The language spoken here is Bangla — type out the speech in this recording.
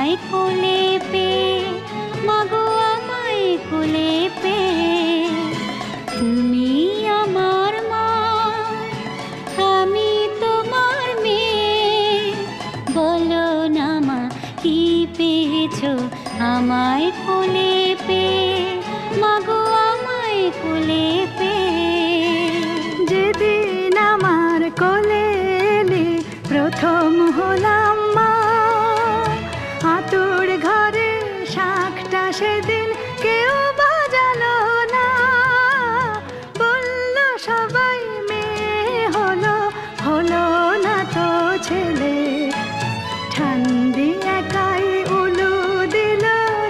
আমায় কোলে পেয়ে, মাগো আমায় কোলে পেয়ে। তুমি আমার মা, আমি তোমার মেয়ে। বলো না মা, কি পেয়েছো আমায় কোলে পেয়ে, মাগো আমায় কোলে পেয়ে। যেদিন আমার কোলে এলে প্রথম হলাম মা, আতুর ঘরে শাকটা সেদিন